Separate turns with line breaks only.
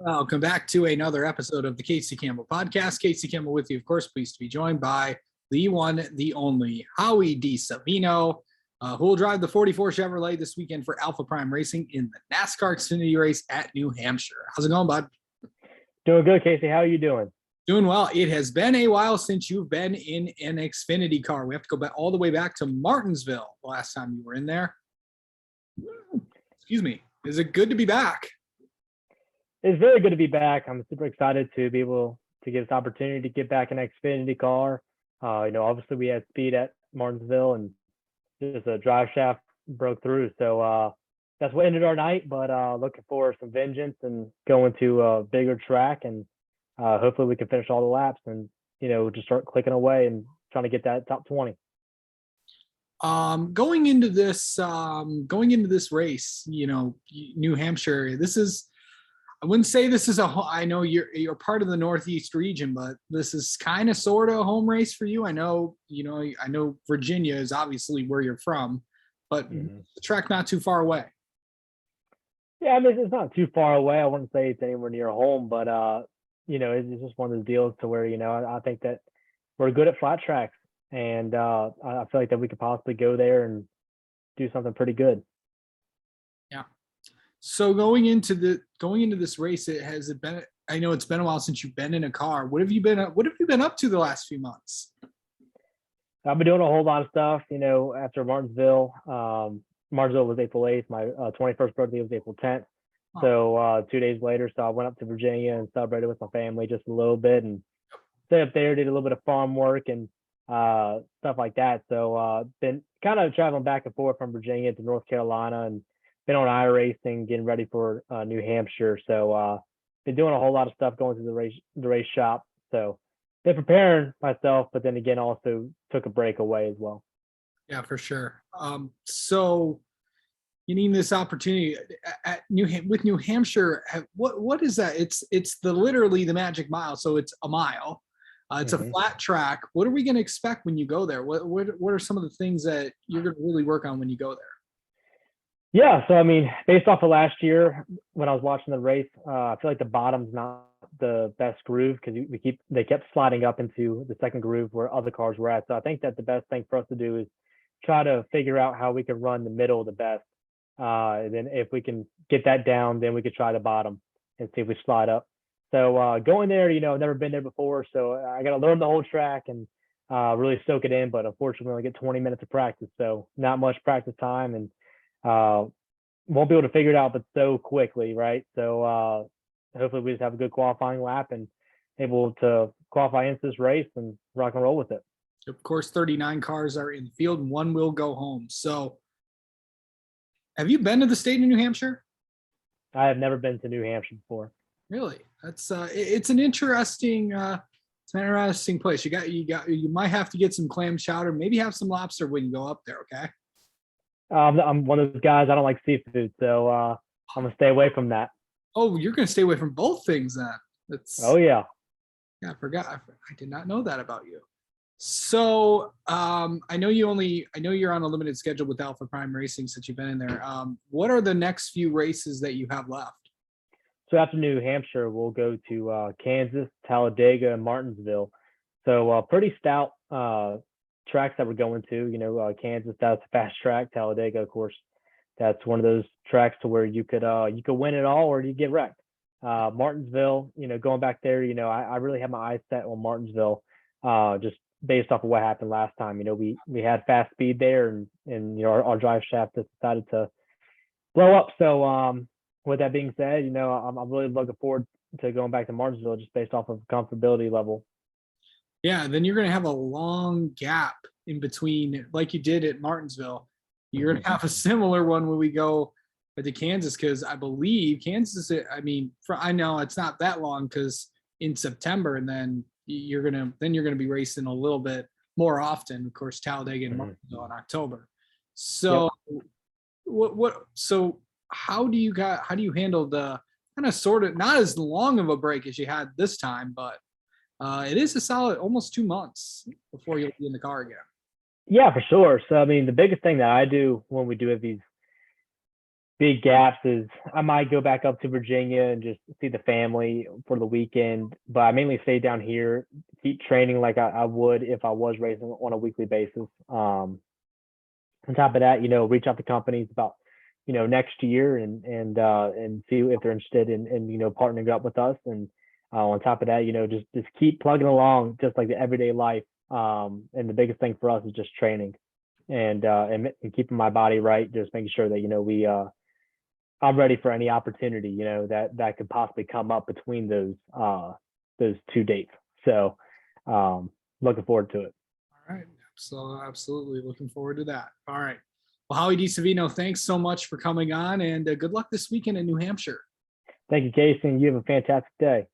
Welcome back to another episode of the Casey Campbell Podcast. Casey Campbell with you, of course, pleased to be joined by the one, the only Howie Disavino, who will drive the 44 Chevrolet this weekend for Alpha Prime Racing in the NASCAR Xfinity Race at New Hampshire. How's it going, bud?
Doing good, Casey. How are you doing?
Doing well. It has been a while since you've been in an Xfinity car. We have to go back all the way back to Martinsville the last time you were in there. Excuse me. Is it good to be back?
It's very good to be back. I'm super excited to be able to get this opportunity to get back in an Xfinity car. Obviously we had speed at Martinsville and just a drive shaft broke through. So that's what ended our night, but looking for some vengeance and going to a bigger track, and hopefully we can finish all the laps and, just start clicking away and trying to get that top 20.
Going into this race, New Hampshire, I wouldn't say this is I know you're part of the Northeast region, but this is kind of sort of a home race for you. I know Virginia is obviously where you're from, but the track not too far away.
Yeah, I mean, it's not too far away. I wouldn't say it's anywhere near home, but it's just one of those deals to where, I think that we're good at flat tracks, and I feel like that we could possibly go there and do something pretty good.
Yeah. So going into this race, I know it's been a while since you've been in a car. What have you been up to the last few months?
I've been doing a whole lot of stuff, after Martinsville. Martinsville was April 8th. My 21st birthday was April 10th. Oh. So 2 days later, so I went up to Virginia and celebrated with my family just a little bit and stayed up there, did a little bit of farm work and stuff like that. So been kind of traveling back and forth from Virginia to North Carolina and been on iRacing, getting ready for New Hampshire. So been doing a whole lot of stuff going to the race shop. So been preparing myself, but then again, also took a break away as well.
Yeah, for sure. So you need this opportunity at New Hampshire. What is that? It's literally the magic mile. So it's a mile. It's a flat track. What are we going to expect when you go there? What are some of the things that you're going to really work on when you go there?
Yeah, so I mean, based off of last year when I was watching the race, I feel like the bottom's not the best groove because they kept sliding up into the second groove where other cars were at. So I think that the best thing for us to do is try to figure out how we can run the middle the best. And then if we can get that down, then we could try the bottom and see if we slide up. So going there, I've never been there before, so I got to learn the whole track and really soak it in. But unfortunately, we only get 20 minutes of practice, so not much practice time, and won't be able to figure it out but so quickly, right? So hopefully we just have a good qualifying lap and able to qualify into this race and rock and roll with it.
Of course, 39 cars are in the field and one will go home. So have you been to the state of New Hampshire?
I have never been to New Hampshire before.
Really? That's it's an interesting place. You might have to get some clam chowder, maybe have some lobster when you go up there, okay?
I'm one of those guys, I don't like seafood, so I'm gonna stay away from that.
Oh, you're gonna stay away from both things then.
Oh yeah.
Yeah, I forgot. I did not know that about you. So I know you're on a limited schedule with Alpha Prime Racing since you've been in there. What are the next few races that you have left?
So after New Hampshire, we'll go to Kansas, Talladega, and Martinsville. So pretty stout tracks that we're going to. Kansas, that's a fast track. Talladega, of course, that's one of those tracks to where you could win it all or you get wrecked. Martinsville, going back there, I really have my eyes set on Martinsville, just based off of what happened last time. We had fast speed there and our drive shaft just decided to blow up. So with that being said, I'm really looking forward to going back to Martinsville just based off of comfortability level.
Yeah, then you're going to have a long gap in between, like you did at Martinsville. You're going to have a similar one when we go to Kansas, because I believe Kansas, I know it's not that long because in September, and then you're going to be racing a little bit more often. Of course, Talladega and Martinsville in October. So yep. So how do you handle the kind of sort of not as long of a break as you had this time, but it is a solid almost 2 months before you'll be in the car again.
Yeah, for sure. So, the biggest thing that I do when we do have these big gaps is I might go back up to Virginia and just see the family for the weekend, but I mainly stay down here, keep training like I would if I was racing on a weekly basis. On top of that, reach out to companies about, next year and see if they're interested in partnering up with us. And on top of that, just keep plugging along, just like the everyday life. And the biggest thing for us is just training and keeping my body right, just making sure that, I'm ready for any opportunity, that could possibly come up between those two dates. So looking forward to it.
All right. So absolutely looking forward to that. All right. Well, Howie Disavino, thanks so much for coming on, and good luck this weekend in New Hampshire.
Thank you, Casey. You have a fantastic day.